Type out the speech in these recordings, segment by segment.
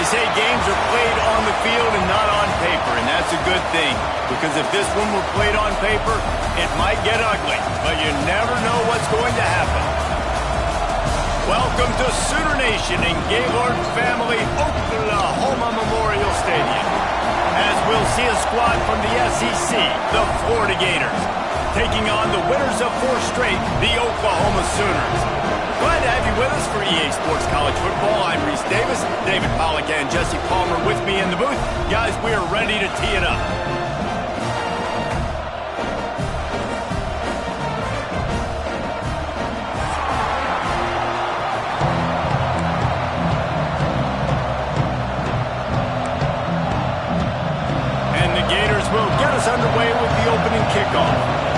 They say games are played on the field and not on paper, and that's a good thing. Because if this one were played on paper, it might get ugly. But you never know what's going to happen. Welcome to Sooner Nation in Gaylord Family Oklahoma Memorial Stadium. As we'll see a squad from the SEC, the Florida Gators, taking on the winners of 4 straight, the Oklahoma Sooners. Glad to have you with us for EA Sports College Football. I'm Reese Davis, David Pollack and Jesse Palmer with me in the booth. Guys, we are ready to tee it up. And the Gators will get us underway with the opening kickoff.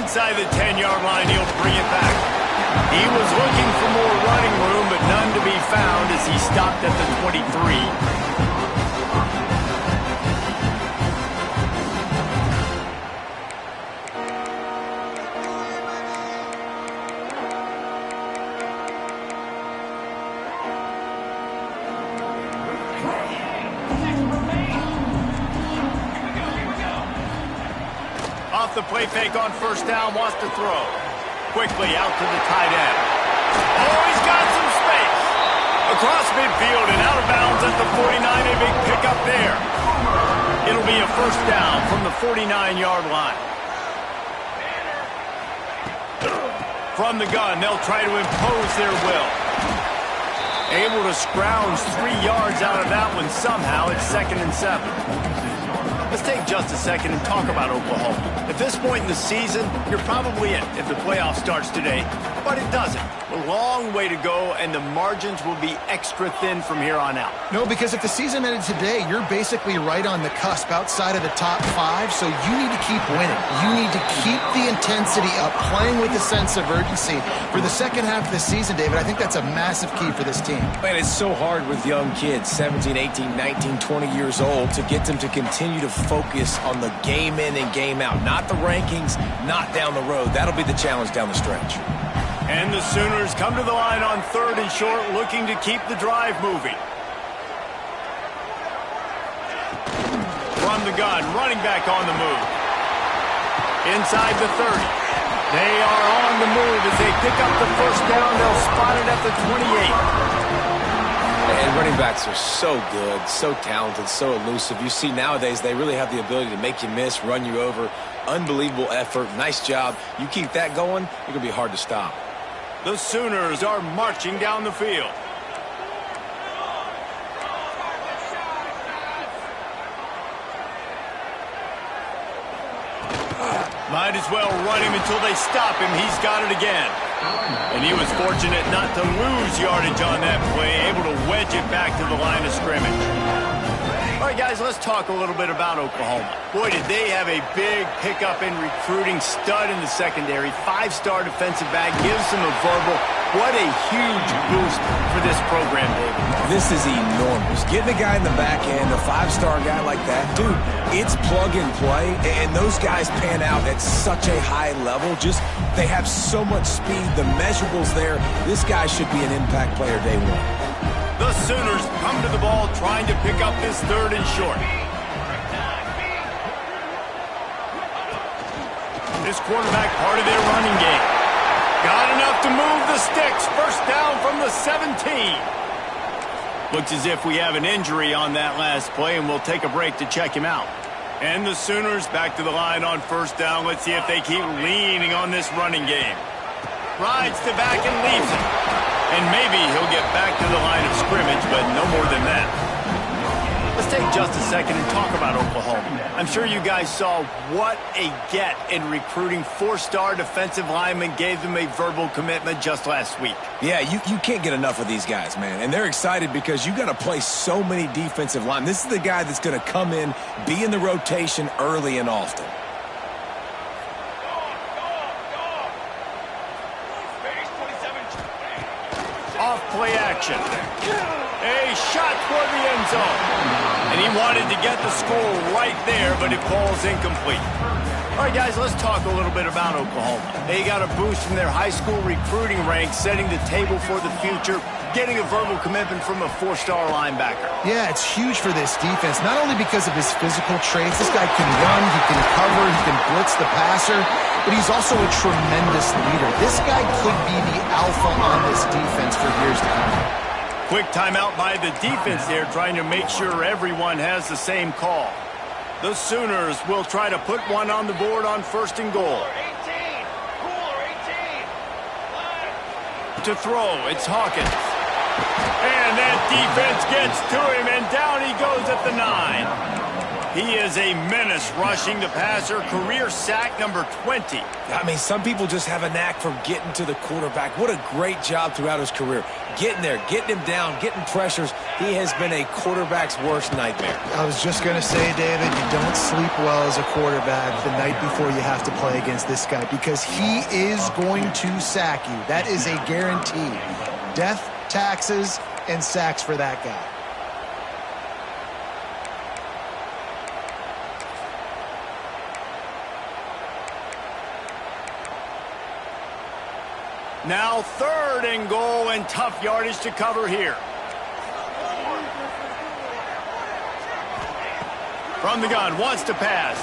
Inside the 10-yard line, he'll bring it back. He was looking for more running room, but none to be found as he stopped at the 23. Off the play fake on first down, wants to throw. Quickly out to the tight end. Oh, he's got some space. Across midfield and out of bounds at the 49. A big pickup there. It'll be a first down from the 49-yard line. From the gun, they'll try to impose their will. Able to scrounge 3 yards out of that one somehow. It's 2nd and 7. Let's take just a second and talk about Oklahoma. At this point in the season, you're probably in if the playoff starts today, but it doesn't. A long way to go, and the margins will be extra thin from here on out. No, because if the season ended today, you're basically right on the cusp outside of the top 5, so you need to keep winning. You need to keep the intensity up, playing with a sense of urgency. For the second half of the season, David, I think that's a massive key for this team. Man, it's so hard with young kids, 17, 18, 19, 20 years old, to get them to continue to focus on the game in and game out. Not the rankings, not down the road. That'll be the challenge down the stretch. And the Sooners come to the line on 3rd and short, looking to keep the drive moving. From the gun, running back on the move. Inside the 30. They are on the move as they pick up the first down. They'll spot it at the 28. And running backs are so good, so talented, so elusive. You see nowadays they really have the ability to make you miss, run you over. Unbelievable effort. Nice job. You keep that going, you're going to be hard to stop. The Sooners are marching down the field. Might as well run him until they stop him. He's got it again. And he was fortunate not to lose yardage on that play, able to wedge it back to the line of scrimmage. All right, guys, let's talk a little bit about Oklahoma. Boy, did they have a big pickup in recruiting. Stud in the secondary. 5-star defensive back. Gives them a verbal. What a huge boost for this program, David. This is enormous. Getting a guy in the back end, a 5-star guy like that, dude, it's plug and play, and those guys pan out at such a high level. Just, they have so much speed. The measurables there. This guy should be an impact player day one. The Sooners come to the ball trying to pick up this 3rd and short. This quarterback part of their running game. Got enough to move the sticks. First down from the 17. Looks as if we have an injury on that last play, and we'll take a break to check him out. And the Sooners back to the line on first down. Let's see if they keep leaning on this running game. Rides to back and leaves it. And maybe he'll get back to the line of scrimmage, but no more than that. Let's take just a second and talk about Oklahoma. I'm sure you guys saw what a get in recruiting. 4-star defensive linemen, gave them a verbal commitment just last week. Yeah, you can't get enough of these guys, man. And they're excited because you got to play so many defensive linemen. This is the guy that's going to come in, be in the rotation early and often. Off-play action. A shot toward the end zone. And he wanted to get the score right there, but it falls incomplete. All right, guys, let's talk a little bit about Oklahoma. They got a boost from their high school recruiting ranks, setting the table for the future, getting a verbal commitment from a 4-star linebacker. Yeah, it's huge for this defense, not only because of his physical traits. This guy can run, he can cover, he can blitz the passer, but he's also a tremendous leader. This guy could be the alpha on this defense for years to come. Quick timeout by the defense there, trying to make sure everyone has the same call. The Sooners will try to put one on the board on 1st and goal. To throw, it's Hawkins. And that defense gets to him, and down he goes at the 9. He is a menace rushing the passer, career sack number 20. I mean, some people just have a knack for getting to the quarterback. What a great job throughout his career. Getting there, getting him down, getting pressures. He has been a quarterback's worst nightmare. I was just going to say, David, you don't sleep well as a quarterback the night before you have to play against this guy because he is going to sack you. That is a guarantee. Death, taxes, and sacks for that guy. Now 3rd and goal, and tough yardage to cover here. From the gun, wants to pass.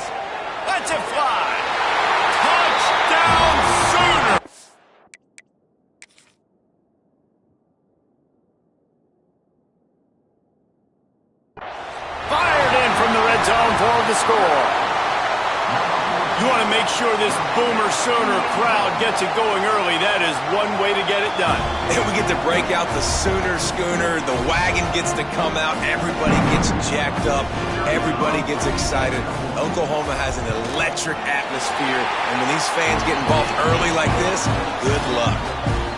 Lets it fly. Touchdown Sooners! Fired in from the red zone for the score. You want to make sure this Boomer Sooner crowd gets it going early. That is one way to get it done. And we get to break out the Sooner schooner. The wagon gets to come out. Everybody gets jacked up. Everybody gets excited. Oklahoma has an electric atmosphere. And when these fans get involved early like this, good luck.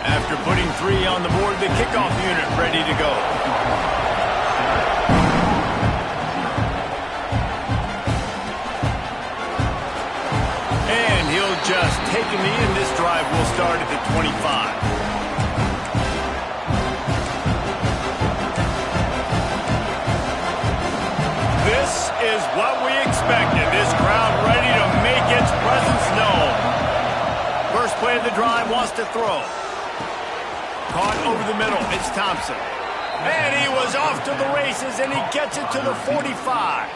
After putting 3 on the board, the kickoff unit ready to go. Just take a knee, and this drive will start at the 25. This is what we expected. This crowd ready to make its presence known. First play of the drive, wants to throw. Caught over the middle. It's Thompson. And he was off to the races, and he gets it to the 45.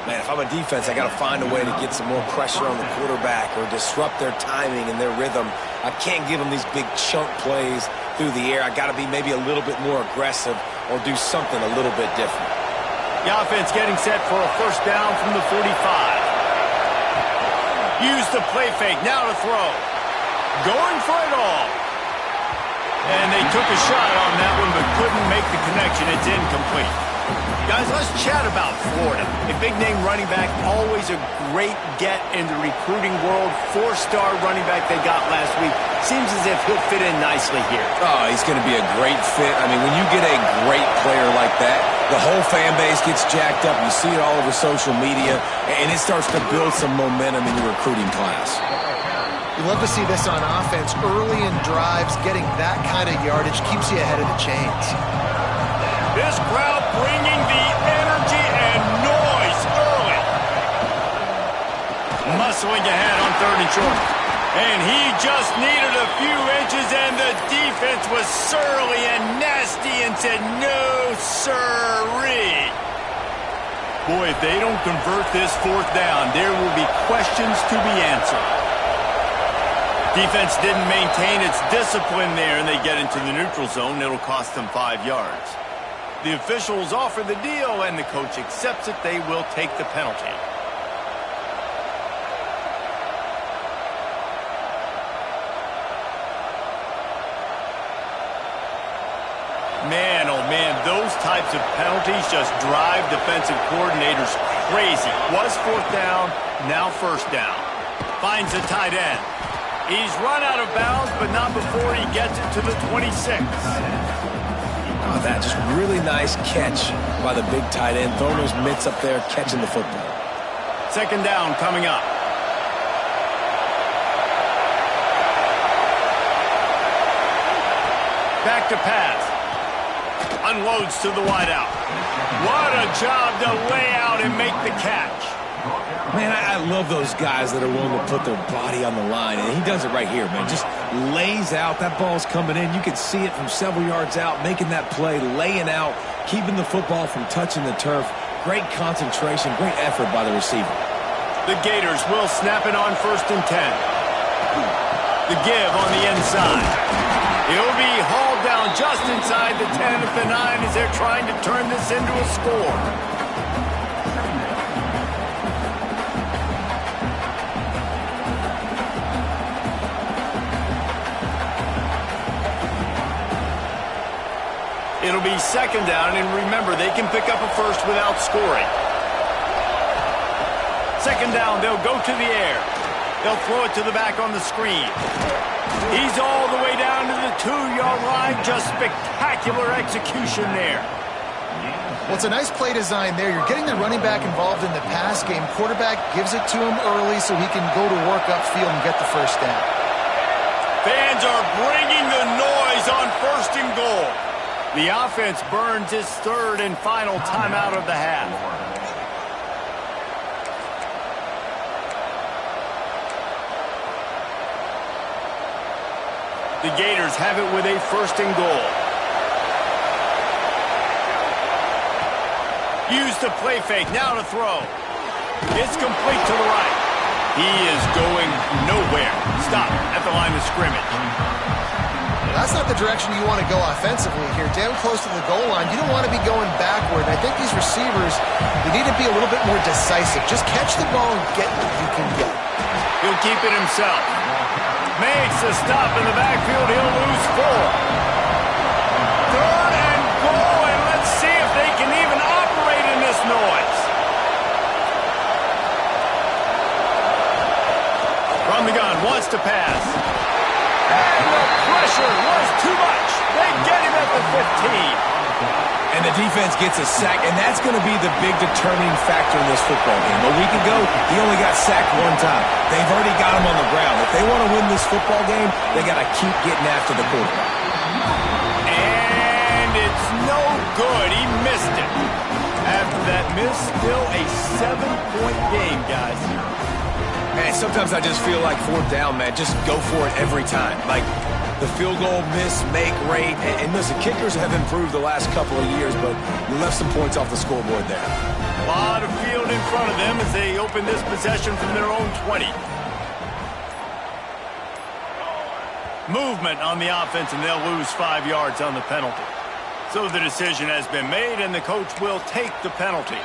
Man, if I'm a defense, I got to find a way to get some more pressure on the quarterback or disrupt their timing and their rhythm. I can't give them these big chunk plays through the air. I got to be maybe a little bit more aggressive or do something a little bit different. The offense getting set for a 1st down from the 45. Use the play fake, now to throw. Going for it all. And they took a shot on that one but couldn't make the connection. It's incomplete. Guys, let's chat about Florida. A big-name running back, always a great get in the recruiting world. 4-star running back they got last week. Seems as if he'll fit in nicely here. Oh, he's going to be a great fit. I mean, when you get a great player like that, the whole fan base gets jacked up. You see it all over social media, and it starts to build some momentum in your recruiting class. You love to see this on offense. Early in drives, getting that kind of yardage keeps you ahead of the chains. This crowd bringing the energy and noise early. Muscling ahead on 3rd and short. And he just needed a few inches, and the defense was surly and nasty and said, no, sirree. Boy, if they don't convert this 4th down, there will be questions to be answered. Defense didn't maintain its discipline there, and they get into the neutral zone. It'll cost them 5 yards. The officials offer the deal, and the coach accepts it. They will take the penalty. Man, oh man, those types of penalties just drive defensive coordinators crazy. Was 4th down, now 1st down. Finds a tight end. He's run out of bounds, but not before he gets it to the 26. Oh, that just really nice catch by the big tight end, throwing those mitts up there, catching the football. 2nd down coming up. Back to pass. Unloads to the wideout. What a job to lay out and make the catch. Man, I love those guys that are willing to put their body on the line, and he does it right here, man. Just lays out. That ball's coming in. You can see it from several yards out, making that play, laying out, keeping the football from touching the turf. Great concentration, great effort by the receiver. The Gators will snap it on 1st and 10. The give on the inside. He'll be hauled down just inside the 10 at the 9 as they're trying to turn this into a score. It'll be 2nd down, and remember, they can pick up a first without scoring. 2nd down, they'll go to the air. They'll throw it to the back on the screen. He's all the way down to the 2-yard line. Just spectacular execution there. Well, it's a nice play design there. You're getting the running back involved in the pass game. Quarterback gives it to him early so he can go to work upfield and get the first down. Fans are bringing the noise on 1st and goal. The offense burns its 3rd and final timeout of the half. The Gators have it with a 1st and goal. Use the play fake, now to throw. It's complete to the right. He is going nowhere. Stop at the line of scrimmage. That's not the direction you want to go offensively here. Damn close to the goal line. You don't want to be going backward. I think these receivers, they need to be a little bit more decisive. Just catch the ball and get what you can get. He'll keep it himself. Makes the stop in the backfield. He'll lose 4. 3rd and goal, and let's see if they can even operate in this noise. From the gun, wants to pass. And the pressure was too much. They get him at the 15. And the defense gets a sack, and that's going to be the big determining factor in this football game. A week ago, he only got sacked 1 time. They've already got him on the ground. If they want to win this football game, they got to keep getting after the quarterback. And it's no good. He missed it. After that miss, still a 7-point game, guys. Man, sometimes I just feel like 4th down, man. Just go for it every time. Like the field goal miss, make rate. And listen, kickers have improved the last couple of years, but you left some points off the scoreboard there. A lot of field in front of them as they open this possession from their own 20. Movement on the offense, and they'll lose 5 yards on the penalty. So the decision has been made, and the coach will take the penalty.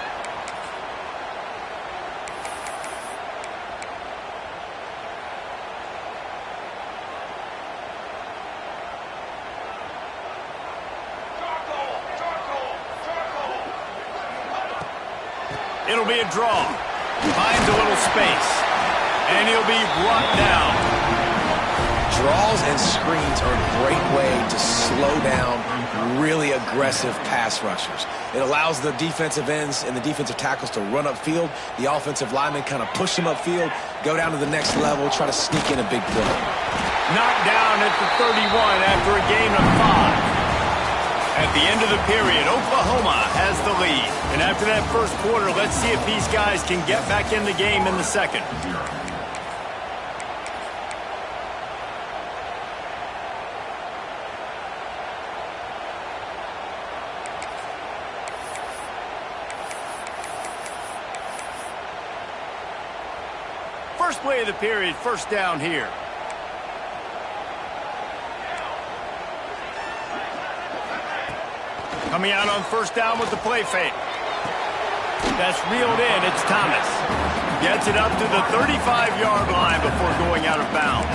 It'll be a draw. Finds a little space. And he'll be brought down. Draws and screens are a great way to slow down really aggressive pass rushers. It allows the defensive ends and the defensive tackles to run upfield. The offensive linemen kind of push them upfield, go down to the next level, try to sneak in a big play. Knocked down at the 31 after a gain of 5. At the end of the period, Oklahoma has the lead. And after that first quarter, let's see if these guys can get back in the game in the second. First play of the period, 1st down here. Coming out on 1st down with the play fake. That's reeled in. It's Thomas. Gets it up to the 35-yard line before going out of bounds.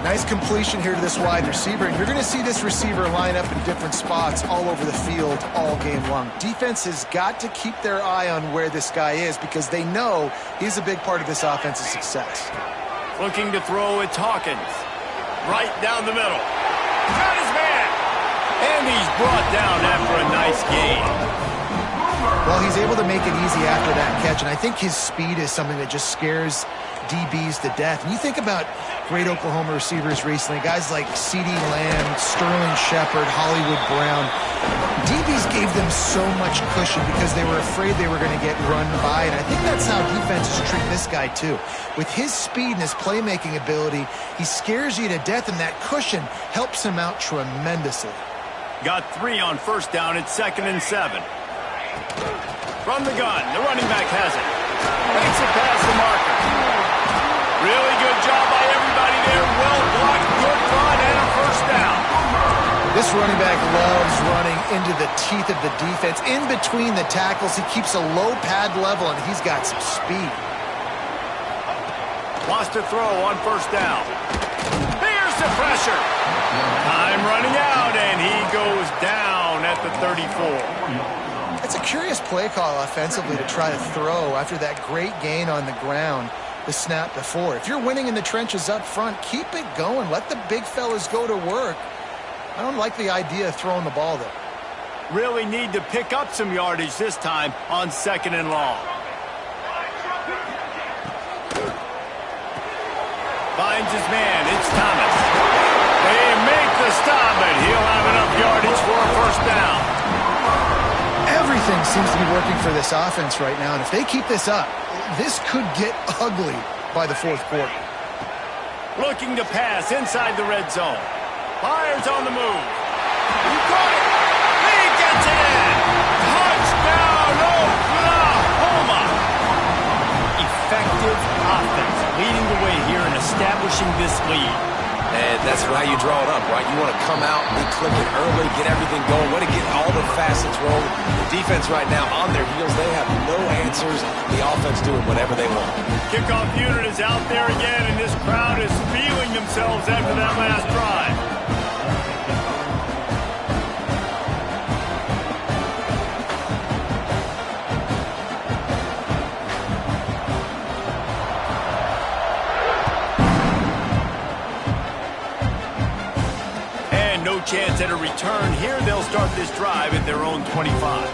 Nice completion here to this wide receiver. And you're going to see this receiver line up in different spots all over the field all game long. Defense has got to keep their eye on where this guy is because they know he's a big part of this offense's success. Looking to throw, it's Hawkins. Right down the middle. Got his man. And he's brought down after a nice gain. Well, he's able to make it easy after that catch, and I think his speed is something that just scares DBs to death. And you think about great Oklahoma receivers recently, guys like CeeDee Lamb, Sterling Shepard, Hollywood Brown. DBs gave them so much cushion because they were afraid they were going to get run by, and I think that's how defenses treat this guy too. With his speed and his playmaking ability, he scares you to death, and that cushion helps him out tremendously. Got 3 on first down. It's 2nd and 7. From the gun, the running back has it. Makes it past the marker. Really good job by everybody there. Well blocked, good run, and a first down. This running back loves running into the teeth of the defense. In between the tackles, he keeps a low pad level, and he's got some speed. Wants to throw on first down. Here's the pressure. Time running out, and he goes down at the 34. It's a curious play call offensively to try to throw after that great gain on the ground the snap before. If you're winning in the trenches up front, keep it going. Let the big fellas go to work. I don't like the idea of throwing the ball there. Really need to pick up some yardage this time on 2nd and long. Finds his man. It's Thomas. They make the stop, but he'll have enough yardage for a first down. Everything seems to be working for this offense right now, and if they keep this up, this could get ugly by the 4th quarter. Looking to pass inside the red zone. Fires on the move. You got it. He gets it in. Touchdown, Oklahoma. Effective offense leading the way here and establishing this lead. And that's how you draw it up, right? You want to come out, be clicking early, get everything going, want to get all the facets rolling. The defense right now on their heels, they have no answers. The offense doing whatever they want. Kickoff unit is out there again, and this crowd is feeling themselves after that last drive. No chance at a return here. They'll start this drive at their own 25.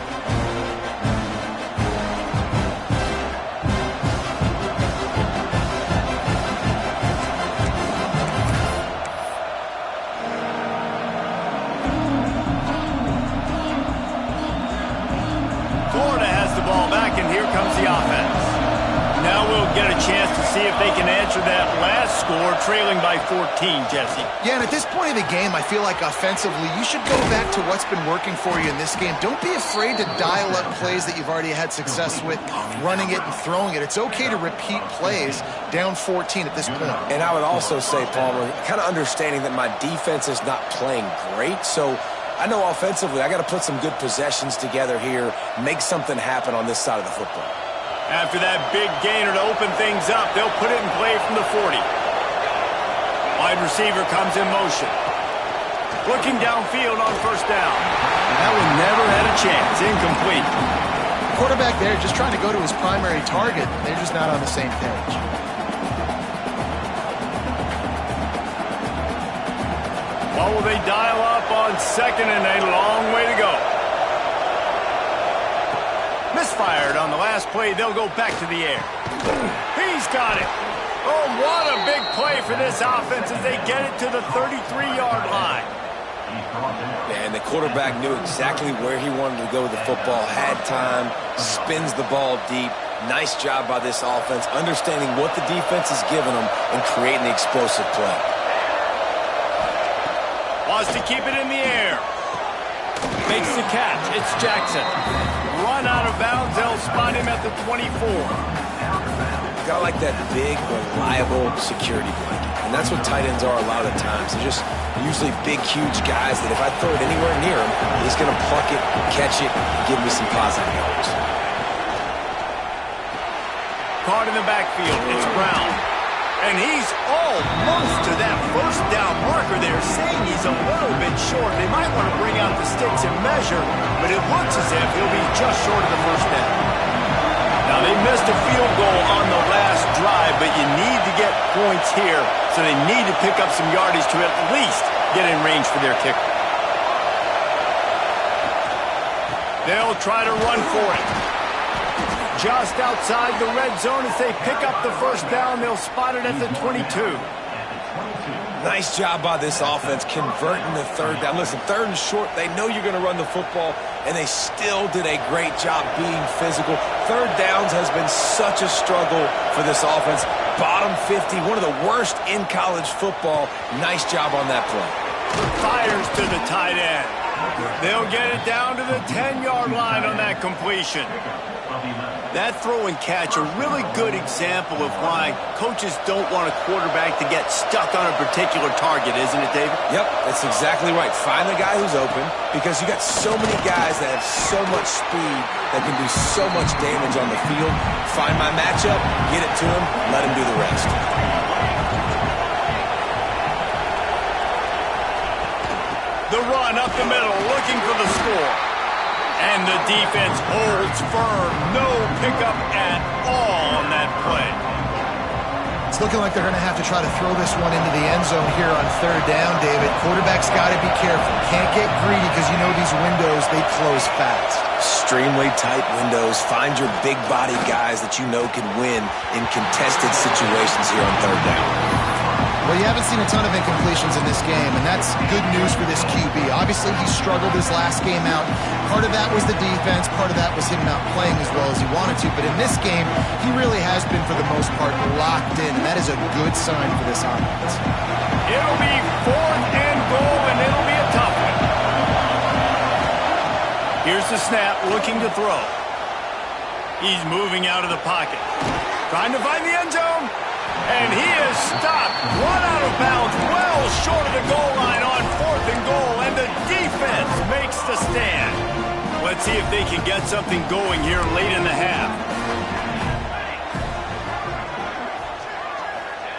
Florida has the ball back, and here comes the offense. Now we'll get a chance to see if they can answer that last score, trailing by 14, Jesse. Yeah, and at this point of the game, I feel like offensively, you should go back to what's been working for you in this game. Don't be afraid to dial up plays that you've already had success with, running it and throwing it. It's okay to repeat plays down 14 at this point. And I would also say, Palmer, kind of understanding that my defense is not playing great, so I know offensively I got to put some good possessions together here, make something happen on this side of the football. After that big gainer to open things up, they'll put it in play from the 40. Wide receiver comes in motion. Looking downfield on first down. That one never had a chance. Incomplete. Quarterback there just trying to go to his primary target. They're just not on the same page. What will they dial up on 2nd and a long way to go? Misfired on the last play. They'll go back to the air. He's got it. Oh, what a big play for this offense as they get it to the 33-yard line. And the quarterback knew exactly where he wanted to go with the football, had time, spins the ball deep. Nice job by this offense, understanding what the defense is giving them and creating the explosive play. Wants to keep it in the air. Makes the catch. It's Jackson. Run out of bounds. They'll spot him at the 24. Got like that big, reliable security blanket. And that's what tight ends are a lot of the times. They're just usually big, huge guys that if I throw it anywhere near him, he's going to pluck it, catch it, and give me some positive yards. Caught in the backfield. It's Brown. And he's almost to that first down marker there, saying he's a little bit short. They might want to bring out the sticks and measure, but it looks as if he'll be just short of the first down. Now, they missed a field goal on the last drive, but you need to get points here, so they need to pick up some yardage to at least get in range for their kicker. They'll try to run for it. Just outside the red zone as they pick up the first down. They'll spot it at the 22. Nice job by this offense converting the third down. Listen, third and short, they know you're going to run the football, and they still did a great job being physical. Third downs has been such a struggle for this offense. Bottom 50, one of the worst in college football. Nice job on that play. Fires to the tight end. They'll get it down to the 10-yard line on that completion. That throw and catch, a really good example of why coaches don't want a quarterback to get stuck on a particular target, isn't it, David? Yep, that's exactly right. Find the guy who's open, because you got so many guys that have so much speed that can do so much damage on the field. Find my matchup, get it to him, let him do the rest. The run up the middle, looking for the score. And the defense holds firm. No pickup at all on that play. It's looking like they're going to have to try to throw this one into the end zone here on third down, David. Quarterback's got to be careful. Can't get greedy because you know these windows, they close fast. Extremely tight windows. Find your big body guys that you know can win in contested situations here on third down. Well, you haven't seen a ton of incompletions in this game, and that's good news for this QB. Obviously, he struggled his last game out. Part of that was the defense. Part of that was him not playing as well as he wanted to. But in this game, he really has been, for the most part, locked in, and that is a good sign for this offense. It'll be 4th and goal, and it'll be a tough one. Here's the snap, looking to throw. He's moving out of the pocket. Trying to find the end zone. And he is stopped. Run out of bounds, well short of the goal line on 4th and goal. And the defense makes the stand. Let's see if they can get something going here late in the half.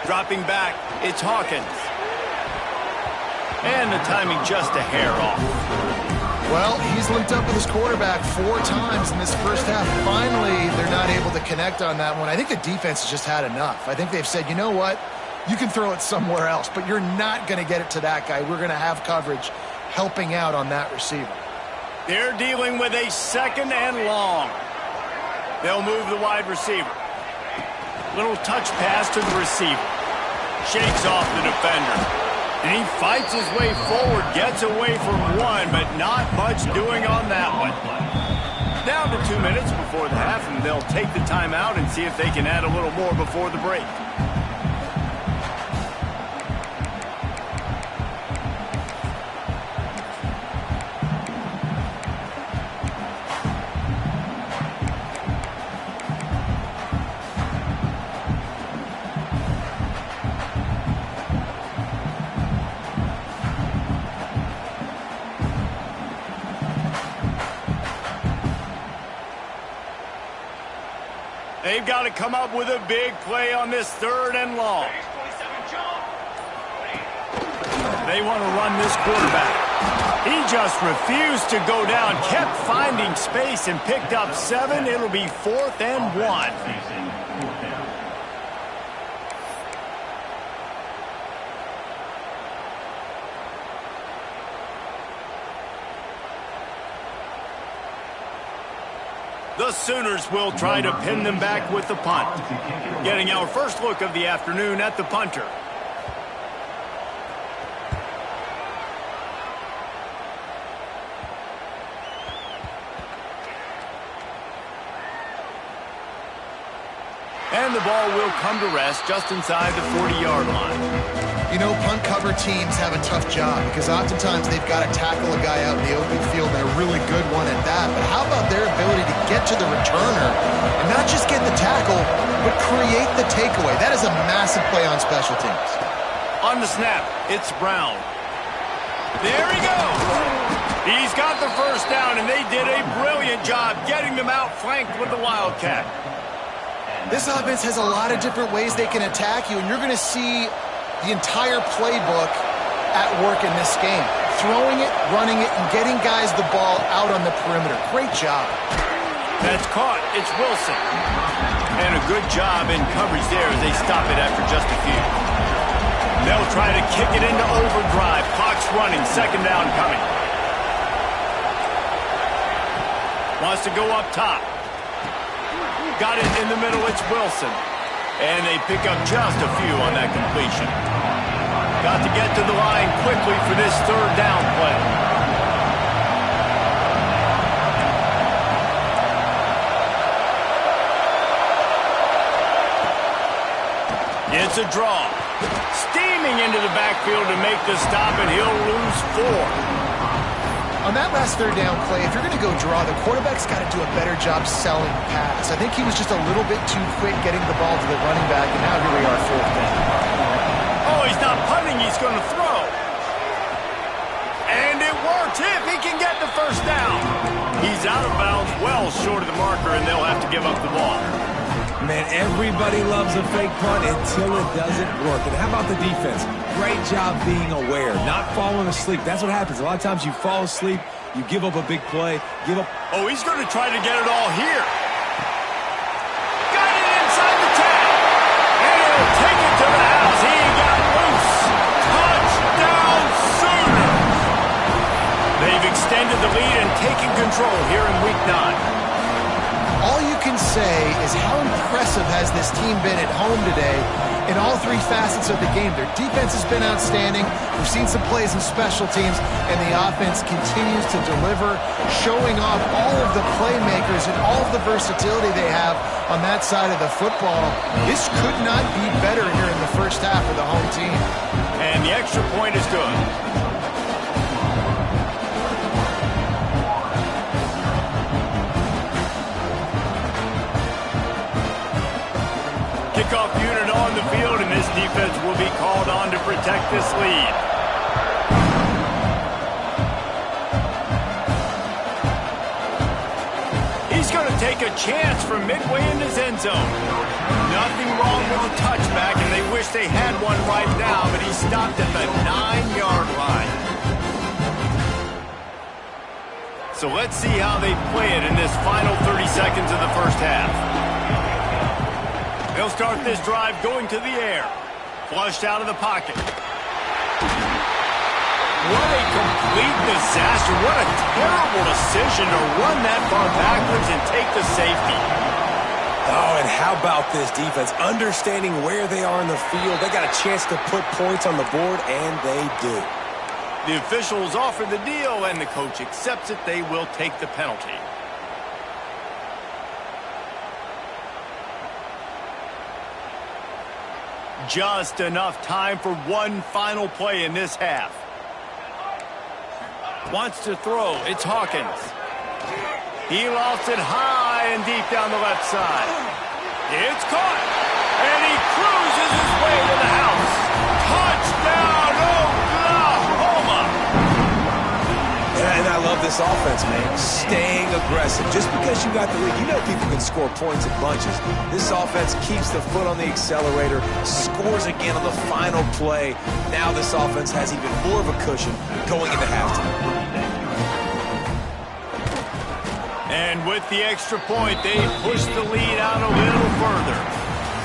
Dropping back, it's Hawkins. And the timing just a hair off. Well, he's linked up with his quarterback 4 times in this first half. Finally, they're not able to connect on that one. I think the defense has just had enough. I think they've said, you know what? You can throw it somewhere else, but you're not going to get it to that guy. We're going to have coverage helping out on that receiver. They're dealing with a 2nd and long. They'll move the wide receiver. Little touch pass to the receiver. Shakes off the defender. And he fights his way forward, gets away from one, but not much doing on that one. Down to 2 minutes before the half, and they'll take the timeout and see if they can add a little more before the break. They've got to come up with a big play on this 3rd and long. They want to run this quarterback. He just refused to go down, kept finding space and picked up 7. It'll be 4th and 1. The Sooners will try to pin them back with the punt. Getting our first look of the afternoon at the punter. And the ball will come to rest just inside the 40-yard line. You know, punt cover teams have a tough job because oftentimes they've got to tackle a guy out in the open field, and a really good one at that. But how about their ability to get to the returner and not just get the tackle, but create the takeaway? That is a massive play on special teams. On the snap, it's Brown. There he goes. He's got the first down, and they did a brilliant job getting them out flanked with the Wildcat. This offense has a lot of different ways they can attack you, and you're going to see the entire playbook at work in this game. Throwing it, running it, and getting guys the ball out on the perimeter. Great job. That's caught. It's Wilson. And a good job in coverage there as they stop it after just a few. They'll try to kick it into overdrive. Clock's running. 2nd down coming. wants to go up top. Got it in the middle, it's Wilson. And they pick up just a few on that completion. Got to get to the line quickly for this third down play. It's a draw. Steaming into the backfield to make the stop, and he'll lose 4. On that last third down play, if you're going to go draw, the quarterback's got to do a better job selling pass. I think he was just a little bit too quick getting the ball to the running back, and now here we are, 4th down. Oh, he's not punting, he's going to throw. And it works if he can get the first down. He's out of bounds, well short of the marker, and they'll have to give up the ball. Man, everybody loves a fake punt until it doesn't work. And how about the defense? Great job being aware, not falling asleep. That's what happens. A lot of times you fall asleep, you give up a big play, give up. Oh, he's going to try to get it all here. Got it inside the 10. And he'll take it to the house. He got loose. Touchdown Sooners. They've extended the lead and taken control here in Week 9. All you can say is how impressive has this team been at home today in all 3 facets of the game. Their defense has been outstanding. We've seen some plays in special teams, and the offense continues to deliver, showing off all of the playmakers and all of the versatility they have on that side of the football. This could not be better here in the first half of the home team. And the extra point is good. Kickoff unit on the field, and this defense will be called on to protect this lead. He's going to take a chance from midway in his end zone. Nothing wrong with the touchback, and they wish they had one right now, but he stopped at the 9-yard line. So let's see how they play it in this final 30 seconds of the first half. They'll start this drive going to the air. Flushed out of the pocket. What a complete disaster. What a terrible decision to run that far backwards and take the safety. Oh, and how about this defense? Understanding where they are in the field. They got a chance to put points on the board, and they do. The officials offer the deal, and the coach accepts it. They will take the penalty. Just enough time for one final play in this half. Wants to throw. It's Hawkins. He lost it high and deep down the left side. It's caught. And he cruises his way to the house. Touchdown, Oklahoma! And I love this offense, man. Staying aggressive. Just because you got the lead, you know people can score points in bunches. This offense keeps the foot on the accelerator, scores again on the final play. Now this offense has even more of a cushion going into halftime. And with the extra point, they push the lead out a little further.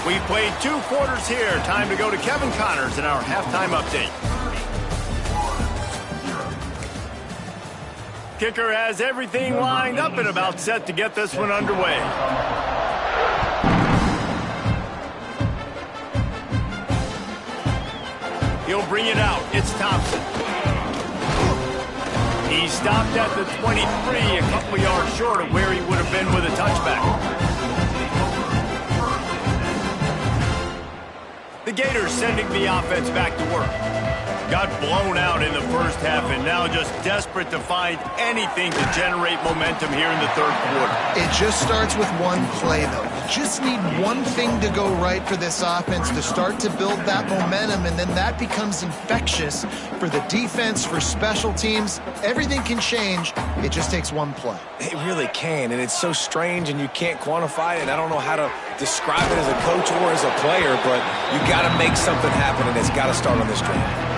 We played 2 quarters here. Time to go to Kevin Connors in our halftime update. Kicker has everything lined up and about set to get this one underway. He'll bring it out. It's Thompson. He stopped at the 23, a couple of yards short of where he would have been with a touchback. The Gators sending the offense back to work. Got blown out in the first half and now just desperate to find anything to generate momentum here in the third quarter. It just starts with one play, though. You just need one thing to go right for this offense to start to build that momentum, and then that becomes infectious for the defense, for special teams. Everything can change. It just takes one play. It really can, and it's so strange, and you can't quantify it. I don't know how to describe it as a coach or as a player, but you got to make something happen, and it's got to start on this drive.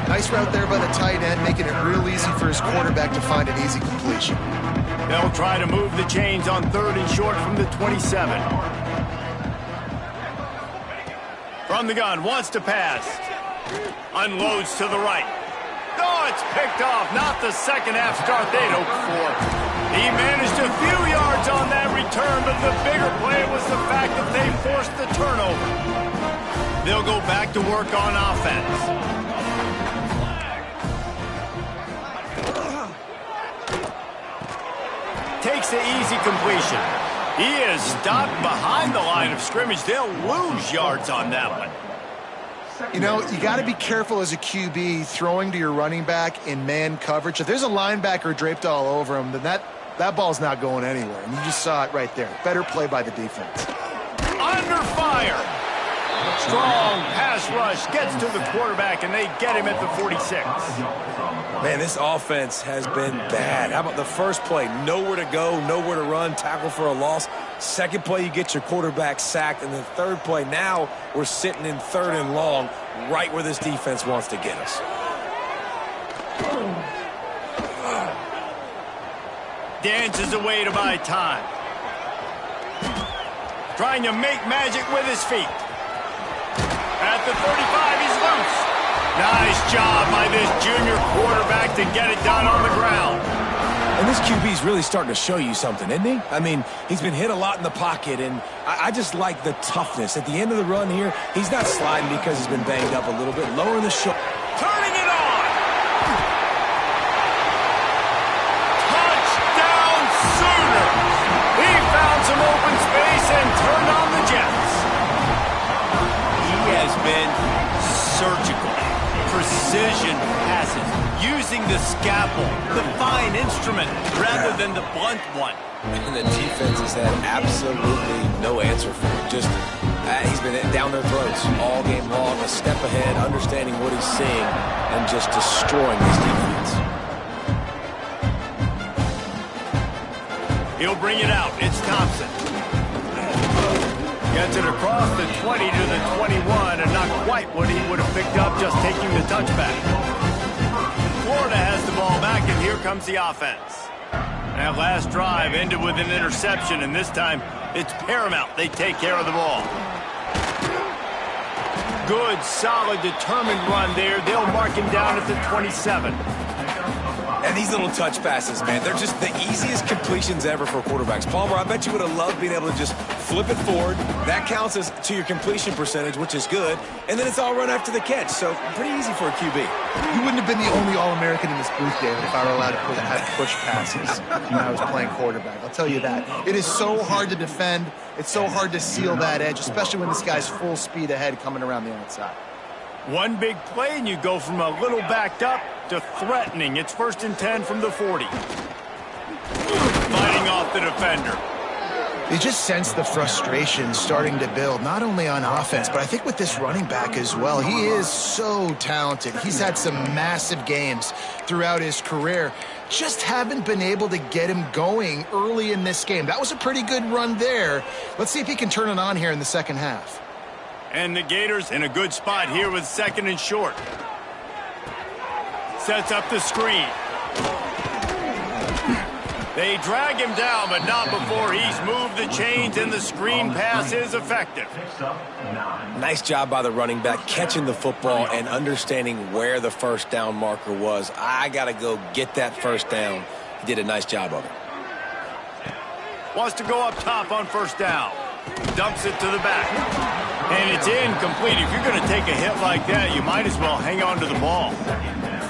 Nice route there by the tight end, making it real easy for his quarterback to find an easy completion. They'll try to move the chains on 3rd and short from the 27. From the gun, wants to pass. Unloads to the right. Oh, it's picked off. Not the second half start they'd hoped for. He managed a few yards on that return, but the bigger play was the fact that they forced the turnover. They'll go back to work on offense. Takes the easy completion. He is stopped behind the line of scrimmage. They'll lose yards on that one. You know, you got to be careful as a QB throwing to your running back in man coverage. If there's a linebacker draped all over him, then that ball's not going anywhere. And you just saw it right there. Better play by the defense. Under fire. Strong pass rush gets to the quarterback, and they get him at the 46. Man, this offense has been bad. How about the first play? Nowhere to go, nowhere to run, tackle for a loss. Second play, you get your quarterback sacked. And the third play, now we're sitting in 3rd and long, right where this defense wants to get us. Dances away to buy time. Trying to make magic with his feet. At the 35, he's loose. Nice job by this junior quarterback to get it done on the ground. And this QB's really starting to show you something, isn't he? I mean, he's been hit a lot in the pocket, and I just like the toughness. At the end of the run here, he's not sliding because he's been banged up a little bit. Lowering the shoulder. Turning it on. Touchdown Sooners. He found some open space and turned on the Jets. He has been surgical. Precision passes, using the scalpel, the fine instrument, rather than the blunt one. And the defense has had absolutely no answer for him. Just, he's been down their throats all game long, a step ahead, understanding what he's seeing, and just destroying this defense. He'll bring it out. It's Thompson. Gets it across the 20 to the 21, and not quite what he would have picked up just taking the touchback. Florida has the ball back, and here comes the offense. That last drive ended with an interception, and this time it's paramount they take care of the ball. Good, solid, determined run there. They'll mark him down at the 27. And these little touch passes, man, they're just the easiest completions ever for quarterbacks. Palmer, I bet you would have loved being able to just flip it forward. That counts as to your completion percentage, which is good. And then it's all run after the catch. So pretty easy for a QB. You wouldn't have been the only All-American in this booth, David, if I were allowed to have push passes when I was playing quarterback. I'll tell you that. It is so hard to defend. It's so hard to seal that edge, especially when this guy's full speed ahead coming around the outside. One big play, and you go from a little backed up to threatening. It's 1st and 10 from the 40. Fighting off the defender. You just sense the frustration starting to build, not only on offense, but I think with this running back as well. He is so talented. He's had some massive games throughout his career. Just haven't been able to get him going early in this game. That was a pretty good run there. Let's see if he can turn it on here in the second half. And the Gators in a good spot here with 2nd and short. Sets up the screen. They drag him down, but not before he's moved the chains, and the screen pass is effective. Nice job by the running back, catching the football and understanding where the first down marker was. I got to go get that first down. He did a nice job of it. Wants to go up top on 1st down. Dumps it to the back. And it's incomplete. If you're going to take a hit like that, you might as well hang on to the ball.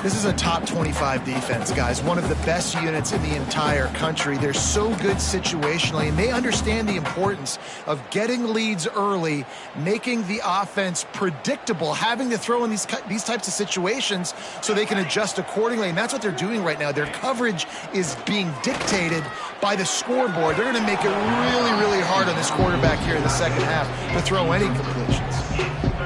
This is a top 25 defense, guys. One of the best units in the entire country. They're so good situationally, and they understand the importance of getting leads early, making the offense predictable, having to throw in these types of situations so they can adjust accordingly. And that's what they're doing right now. Their coverage is being dictated by the scoreboard. They're going to make it really, really hard on this quarterback here in the second half to throw any completions.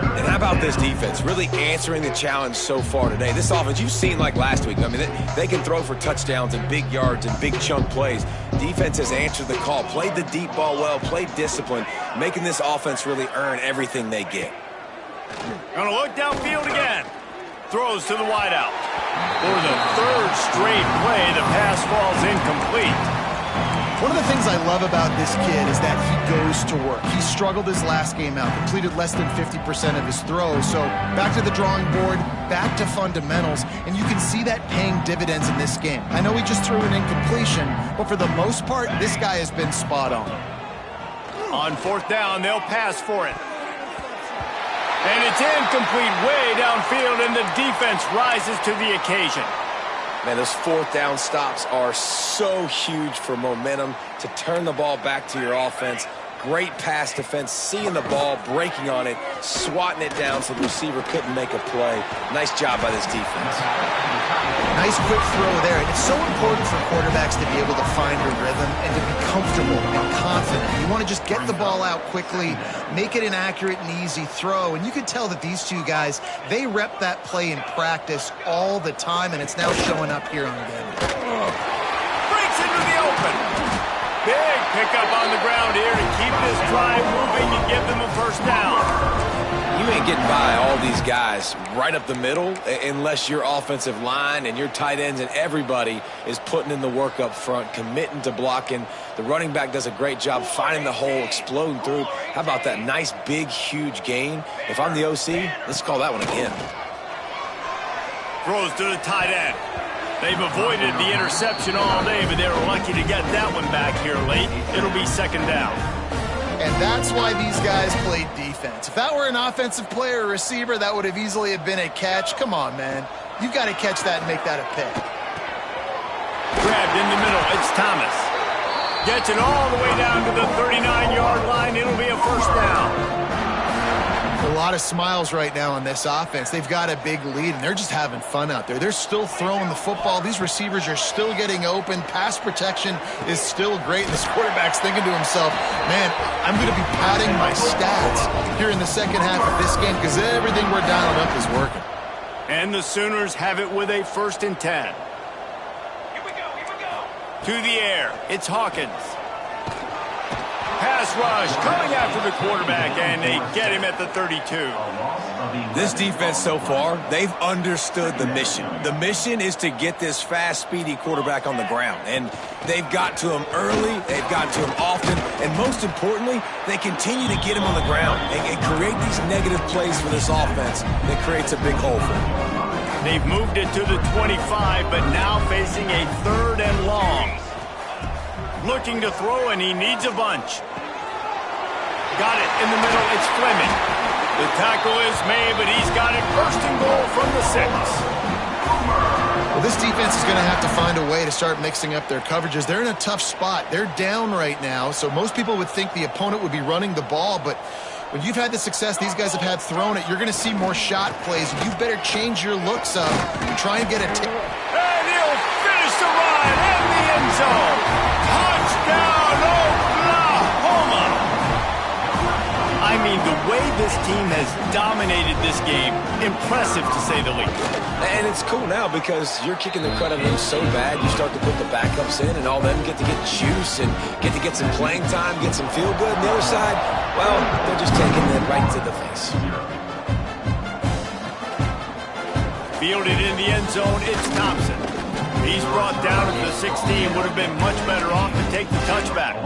And how about this defense really answering the challenge so far today? This offense, you've seen like last week. I mean, they can throw for touchdowns and big yards and big chunk plays. Defense has answered the call, played the deep ball well, played discipline, making this offense really earn everything they get. Gonna look downfield again. Throws to the wideout. For the 3rd straight play, the pass falls incomplete. One of the things I love about this kid is that he goes to work. He struggled his last game out, completed less than 50% of his throws. So back to the drawing board, back to fundamentals, and you can see that paying dividends in this game. I know he just threw an incompletion, but for the most part, this guy has been spot on. On fourth down, they'll pass for it. And it's incomplete way downfield, and the defense rises to the occasion. Man, those fourth down stops are so huge for momentum to turn the ball back to your offense. Great pass defense, seeing the ball, breaking on it, swatting it down so the receiver couldn't make a play. Nice job by this defense. Nice quick throw there. And it's so important for quarterbacks to be able to find a rhythm and to be comfortable and confident. You want to just get the ball out quickly, make it an accurate and easy throw. And you can tell that these two guys, they rep that play in practice all the time, and it's now showing up here on game. Breaks into the open. Big pickup on the ground here to keep this drive moving and give them a first down. You ain't getting by all these guys right up the middle unless your offensive line and your tight ends and everybody is putting in the work up front, committing to blocking. The running back does a great job finding the hole, exploding through. How about that nice, big, huge gain? If I'm the OC, let's call that one again. Throws to the tight end. They've avoided the interception all day, but they were lucky to get that one back here late. It'll be second down. And that's why these guys played defense. If that were an offensive player or receiver, that would have easily have been a catch. Come on, man. You've got to catch that and make that a pick. Grabbed in the middle. It's Thomas. Gets it all the way down to the 39-yard line. It'll be a first down. A lot of smiles right now on this offense. They've got a big lead, and they're just having fun out there. They're still throwing the football. These receivers are still getting open. Pass protection is still great. And this quarterback's thinking to himself, man, I'm going to be padding my stats here in the second half of this game because everything we're dialing up is working. And the Sooners have it with a 1st and 10. Here we go. To the air. It's Hawkins. Pass rush coming after the quarterback, and they get him at the 32. This defense so far, they've understood the mission. The mission is to get this fast, speedy quarterback on the ground. And they've got to him early, they've got to him often, and most importantly, they continue to get him on the ground and create these negative plays for this offense that creates a big hole for them. They've moved it to the 25, but now facing a 3rd and long. Looking to throw, and he needs a bunch. Got it in the middle. It's Fleming. The tackle is made, but he's got it 1st and goal from the 6. Well, this defense is going to have to find a way to start mixing up their coverages. They're in a tough spot. They're down right now, so most people would think the opponent would be running the ball, but when you've had the success these guys have had throwing it, you're going to see more shot plays. You better change your looks up and try and get a tip. And he'll finish the ride in the end zone. Touchdown, Oklahoma! I mean, the way this team has dominated this game, impressive to say the least. And it's cool now because you're kicking the crud out of them so bad, you start to put the backups in, and all them get to get juice and get to get some playing time, get some feel good. And the other side, well, they're just taking it right to the face. Fielded in the end zone, it's Thompson. He's brought down to the 16. Would have been much better off to take the touchback.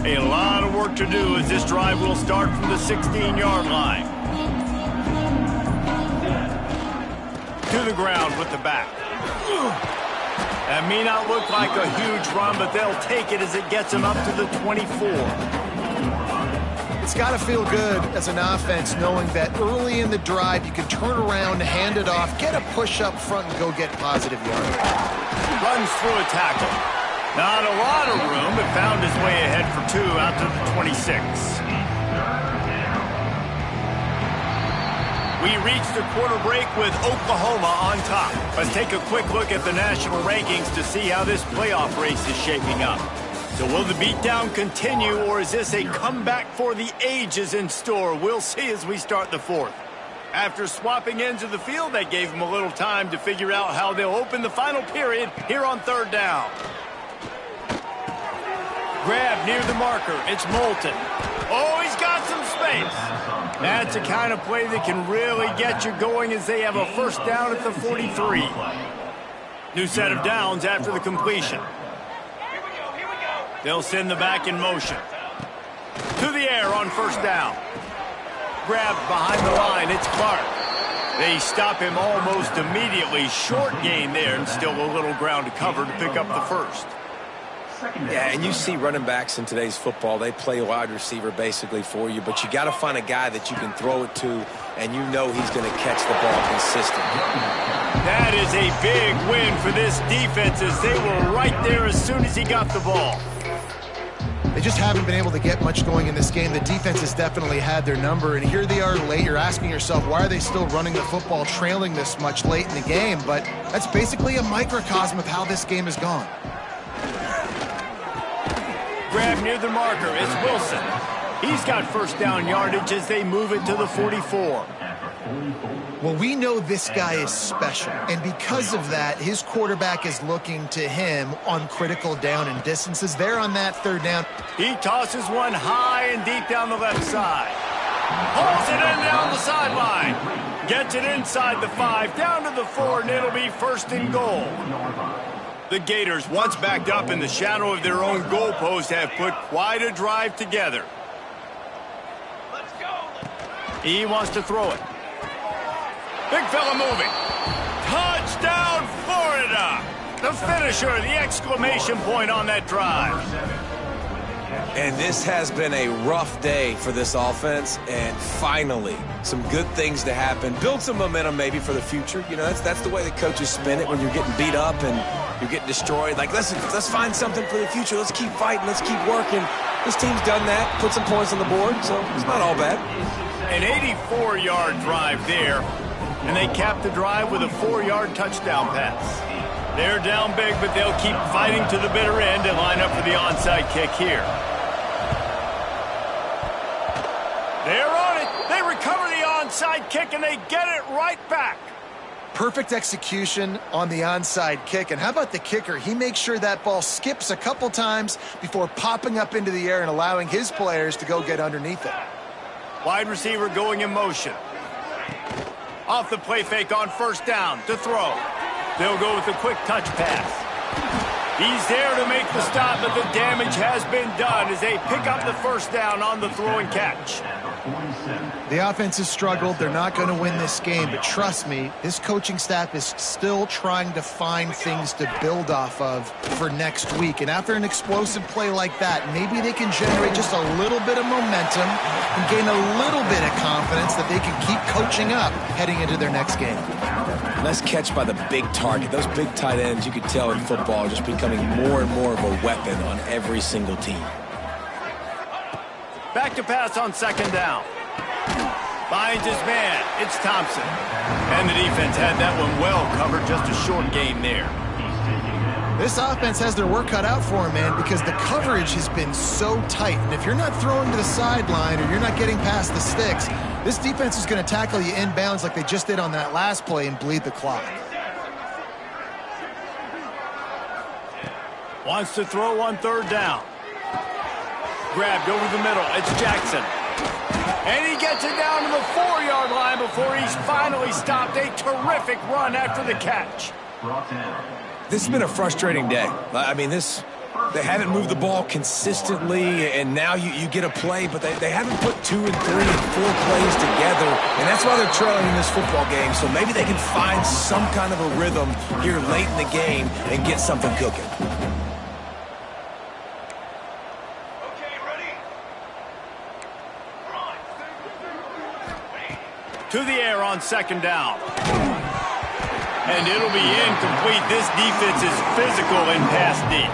A lot of work to do as this drive will start from the 16-yard line. To the ground with the back. That may not look like a huge run, but they'll take it as it gets them up to the 24. It's got to feel good as an offense knowing that early in the drive you can turn around, hand it off, get a push up front, and go get positive yards. Runs through a tackle. Not a lot of room, but found his way ahead for 2 out to the 26. We reach the quarter break with Oklahoma on top. Let's take a quick look at the national rankings to see how this playoff race is shaping up. So will the beatdown continue, or is this a comeback for the ages in store? We'll see as we start the 4th. After swapping ends of the field, that gave them a little time to figure out how they'll open the final period here on 3rd down. Grab near the marker. It's Moulton. Oh, he's got some space. That's the kind of play that can really get you going as they have a first down at the 43. New set of downs after the completion. They'll send the back in motion. To the air on first down. Grabbed behind the line. It's Clark. They stop him almost immediately. Short gain there and still a little ground to cover to pick up the first. Yeah, and you see running backs in today's football, they play wide receiver basically for you, but you got to find a guy that you can throw it to, and you know he's going to catch the ball consistently. That is a big win for this defense as they were right there as soon as he got the ball. They just haven't been able to get much going in this game. The defense has definitely had their number, and here they are late. You're asking yourself, why are they still running the football trailing this much late in the game? But that's basically a microcosm of how this game has gone. Grab near the marker. It's Wilson. He's got first down yardage as they move it to the 44. Well, we know this guy is special, and because of that, his quarterback is looking to him on critical down and distances. They're on that third down. He tosses one high and deep down the left side. Pulls it in down the sideline. Gets it inside the 5, down to the 4, and it'll be first and goal. The Gators, once backed up in the shadow of their own goalpost, have put quite a drive together. Let's go. He wants to throw it. Big fella moving. Touchdown, Florida! The finisher, the exclamation point on that drive. And this has been a rough day for this offense, and finally, some good things to happen. Build some momentum maybe for the future. You know, that's the way the coaches spin it when you're getting beat up and you're getting destroyed. Like, listen, let's find something for the future. Let's keep fighting. Let's keep working. This team's done that, put some points on the board, so it's not all bad. An 84-yard drive there, and they cap the drive with a 4-yard touchdown pass. They're down big, but they'll keep fighting to the bitter end and line up for the onside kick here. They're on it. They recover the onside kick, and they get it right back. Perfect execution on the onside kick. And how about the kicker? He makes sure that ball skips a couple times before popping up into the air and allowing his players to go get underneath it. Wide receiver going in motion. Off the play fake on first down to throw. They'll go with a quick touch pass. He's there to make the stop, but the damage has been done as they pick up the first down on the throw and catch. The offense has struggled. They're not going to win this game, but trust me, this coaching staff is still trying to find things to build off of for next week. And after an explosive play like that, maybe they can generate just a little bit of momentum and gain a little bit of confidence that they can keep coaching up heading into their next game. Nice catch by the big target. Those big tight ends, you could tell in football, are just becoming more and more of a weapon on every single team. Back to pass on second down. Finds his man. It's Thompson. And the defense had that one well covered. Just a short game there. This offense has their work cut out for them, man, because the coverage has been so tight. And if you're not throwing to the sideline or you're not getting past the sticks, this defense is going to tackle you inbounds like they just did on that last play and bleed the clock. Wants to throw on third down. Grabbed over the middle. It's Jackson. And he gets it down to the 4-yard line before he's finally stopped. A terrific run after the catch. This has been a frustrating day. I mean, they haven't moved the ball consistently, and now you get a play, but they haven't put 2 and 3 and 4 plays together, and that's why they're trailing in this football game. So maybe they can find some kind of a rhythm here late in the game and get something cooking. To the air on second down. And it'll be incomplete. This defense is physical and pass deep.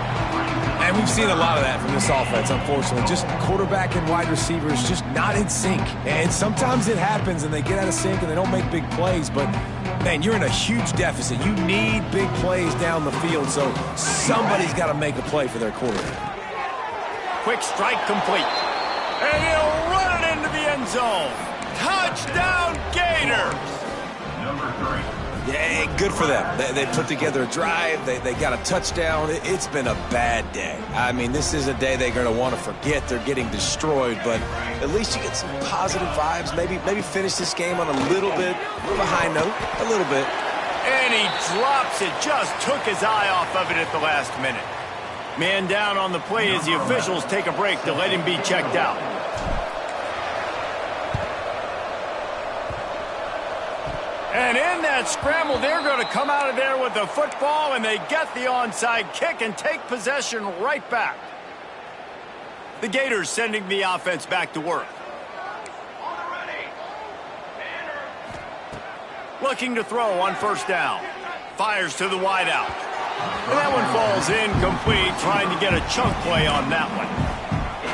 And we've seen a lot of that from this offense, unfortunately. Just quarterback and wide receivers just not in sync. And sometimes it happens and they get out of sync and they don't make big plays. But, man, you're in a huge deficit. You need big plays down the field. So somebody's got to make a play for their quarterback. Quick strike complete. And he'll run it into the end zone. Touchdown, Gators! Yeah, good for them. They put together a drive. They got a touchdown. It's been a bad day. I mean, this is a day they're going to want to forget. They're getting destroyed, but at least you get some positive vibes. Maybe finish this game on a little bit of a high note, a little bit. And he drops it. Just took his eye off of it at the last minute. Man down on the play as the officials take a break to let him be checked out. And in that scramble, they're going to come out of there with the football, and they get the onside kick and take possession right back. The Gators sending the offense back to work. Looking to throw on first down. Fires to the wideout. And that one falls incomplete, trying to get a chunk play on that one.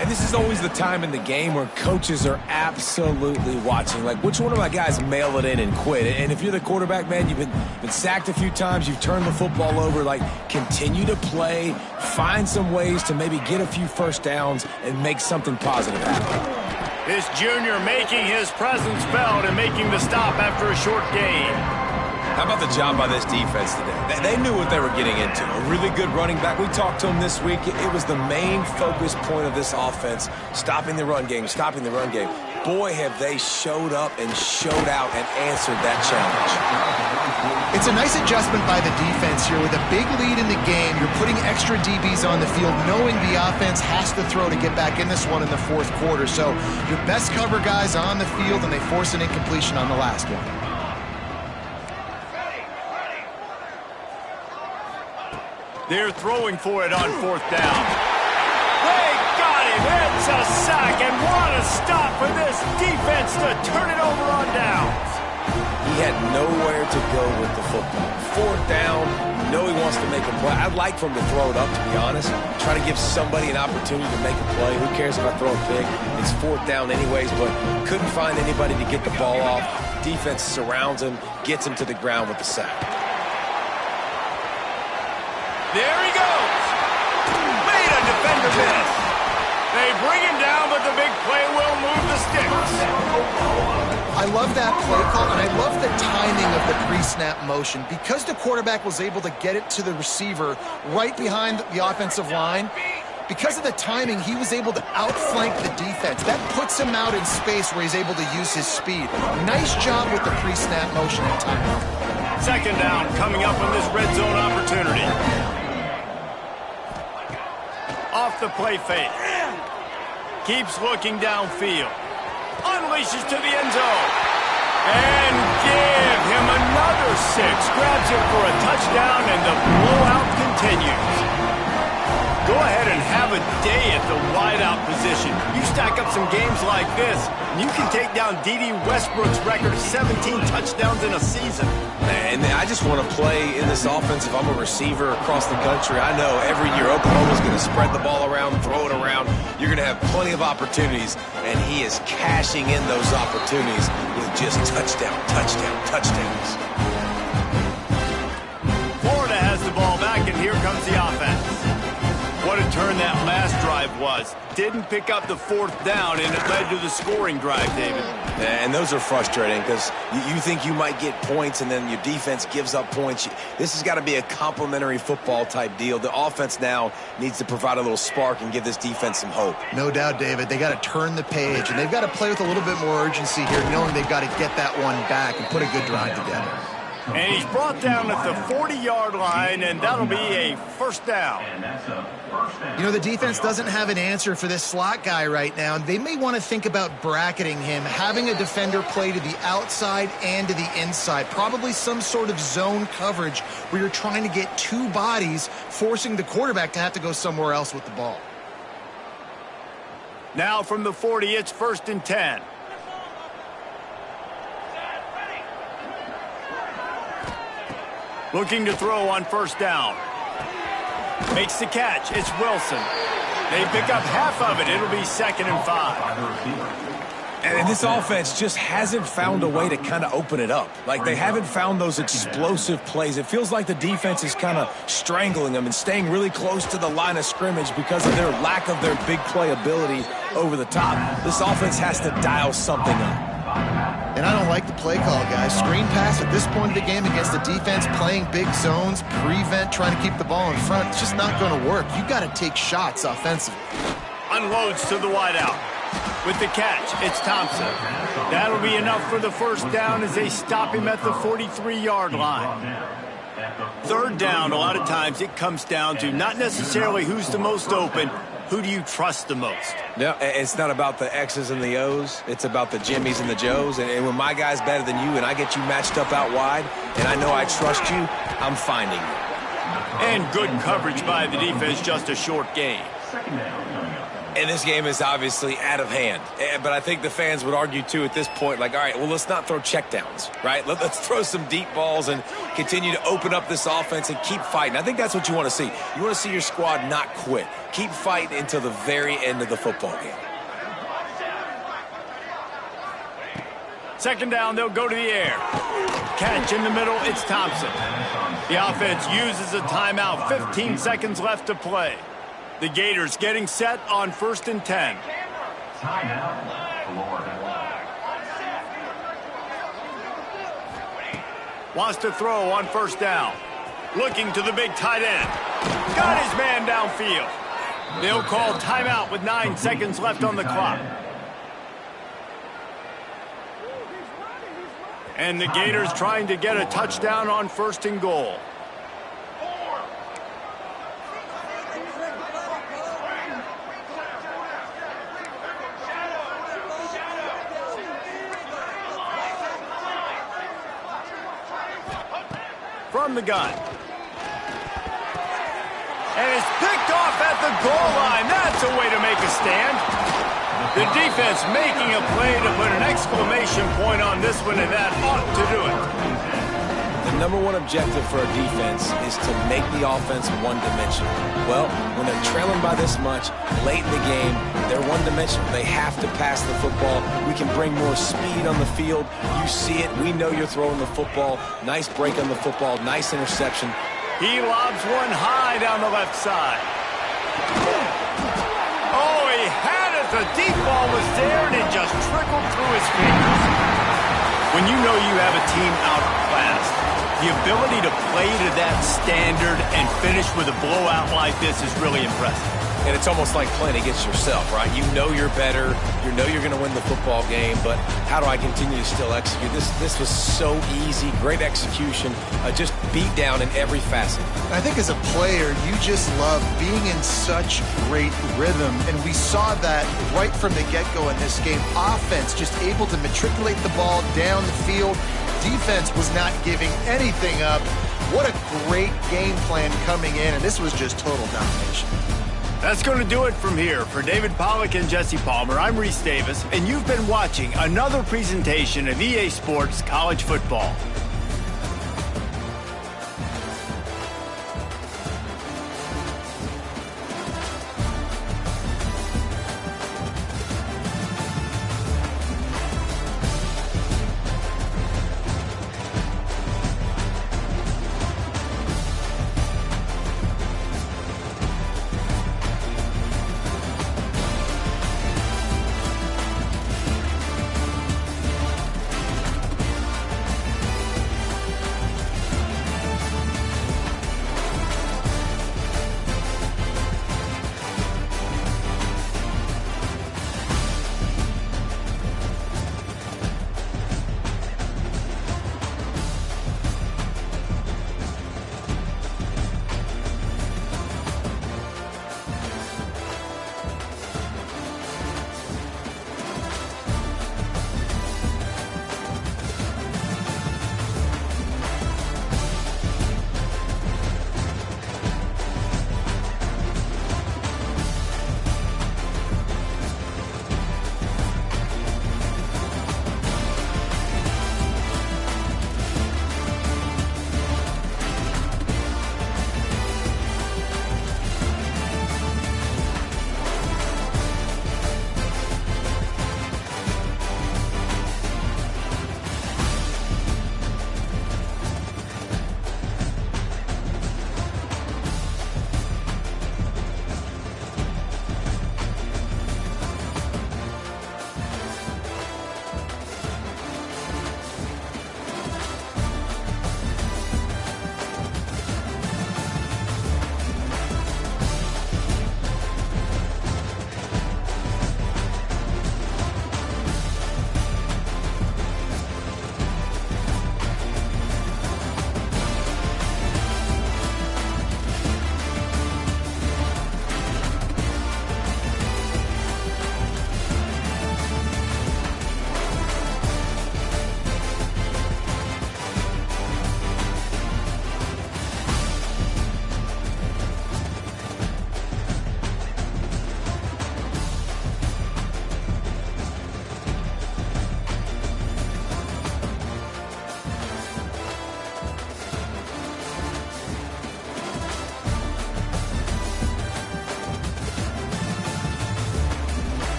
And this is always the time in the game where coaches are absolutely watching. Like, which one of my guys mail it in and quit? And if you're the quarterback, man, you've been sacked a few times, you've turned the football over, like, continue to play, find some ways to maybe get a few first downs and make something positive happen. This junior making his presence felt and making the stop after a short gain. How about the job by this defense today? They knew what they were getting into. A really good running back. We talked to him this week. It was the main focus point of this offense, stopping the run game, stopping the run game. Boy, have they showed up and showed out and answered that challenge. It's a nice adjustment by the defense here. With a big lead in the game, you're putting extra DBs on the field, knowing the offense has to throw to get back in this one in the fourth quarter. So your best cover guys on the field, and they force an incompletion on the last one. They're throwing for it on fourth down. They got him. It's a sack, and what a stop for this defense to turn it over on downs. He had nowhere to go with the football. Fourth down, you know he wants to make a play. I'd like for him to throw it up, to be honest. Try to give somebody an opportunity to make a play. Who cares if I throw a pick? It's fourth down anyways, but couldn't find anybody to get the ball off. Defense surrounds him, gets him to the ground with the sack. There he goes. Made a defender miss. They bring him down, but the big play will move the sticks. I love that play call, and I love the timing of the pre-snap motion. Because the quarterback was able to get it to the receiver right behind the offensive line, because of the timing, he was able to outflank the defense. That puts him out in space where he's able to use his speed. Nice job with the pre-snap motion and timing. Second down coming up on this red zone opportunity. Off the play fake. Keeps looking downfield. Unleashes to the end zone. And give him another 6. Grabs it for a touchdown, and the blowout continues. Go ahead and have a day at the wideout position. You stack up some games like this, and you can take down D.D. Westbrook's record of 17 touchdowns in a season. And I just want to play in this offense. If I'm a receiver across the country, I know every year Oklahoma's going to spread the ball around, throw it around. You're going to have plenty of opportunities, and he is cashing in those opportunities with just touchdowns. Florida has the ball back, and here comes the offense. What a turn that last drive was. Didn't pick up the fourth down, and it led to the scoring drive, David. And those are frustrating because you think you might get points, and then your defense gives up points. This has got to be a complementary football type deal. The offense now needs to provide a little spark and give this defense some hope. No doubt, David. They got to turn the page, and they've got to play with a little bit more urgency here, knowing they've got to get that one back and put a good drive together. And he's brought down at the 40-yard line, and that'll be a first down. You know, the defense doesn't have an answer for this slot guy right now. They may want to think about bracketing him, having a defender play to the outside and to the inside. Probably some sort of zone coverage where you're trying to get two bodies, forcing the quarterback to have to go somewhere else with the ball. Now from the 40, it's 1st and 10. Looking to throw on first down. Makes the catch. It's Wilson. They pick up half of it. It'll be 2nd and 5. And this offense just hasn't found a way to kind of open it up. Like, they haven't found those explosive plays. It feels like the defense is kind of strangling them and staying really close to the line of scrimmage because of their lack of their big play ability over the top. This offense has to dial something up. And I don't like the play call, guys. Screen pass at this point of the game against the defense playing big zones, prevent, trying to keep the ball in front. It's just not going to work. You got to take shots offensively. Unloads to the wideout. With the catch, it's Thompson. That'll be enough for the first down as they stop him at the 43-yard line. Third down, a lot of times it comes down to not necessarily who's the most open, who do you trust the most? No, it's not about the X's and the O's. It's about the Jimmies and the Joes. And when my guy's better than you and I get you matched up out wide and I know I trust you, I'm finding you. And good coverage by the defense, just a short gain. And this game is obviously out of hand. But I think the fans would argue, too, at this point, like, all right, well, let's not throw checkdowns, right? Let's throw some deep balls and continue to open up this offense and keep fighting. I think that's what you want to see. You want to see your squad not quit. Keep fighting until the very end of the football game. Second down, they'll go to the air. Catch in the middle, it's Thompson. The offense uses a timeout, 15 seconds left to play. The Gators getting set on 1st and 10. Wants to throw on 1st down. Looking to the big tight end. Got his man downfield. They'll call timeout with 9 seconds left on the clock. And the Gators trying to get a touchdown on 1st and goal. From the gun. And it's picked off at the goal line. That's a way to make a stand. The defense making a play to put an exclamation point on this one, and that ought to do it. The number one objective for a defense is to make the offense one-dimensional. Well, when they're trailing by this much, late in the game, they're one-dimensional. They have to pass the football. We can bring more speed on the field. You see it. We know you're throwing the football. Nice break on the football. Nice interception. He lobs one high down the left side. Oh, he had it. The deep ball was there, and it just trickled through his fingers. When you know you have a team outclassed, the ability to play to that standard and finish with a blowout like this is really impressive. And it's almost like playing against yourself, right? You know you're better. You know you're going to win the football game, but how do I continue to still execute? This was so easy. Great execution. Just beat down in every facet. I think as a player, you just love being in such great rhythm, and we saw that right from the get-go in this game. Offense just able to matriculate the ball down the field. Defense was not giving anything up. What a great game plan coming in, and this was just total domination. That's going to do it from here. For David Pollack and Jesse Palmer, I'm Reese Davis, and you've been watching another presentation of EA Sports College Football.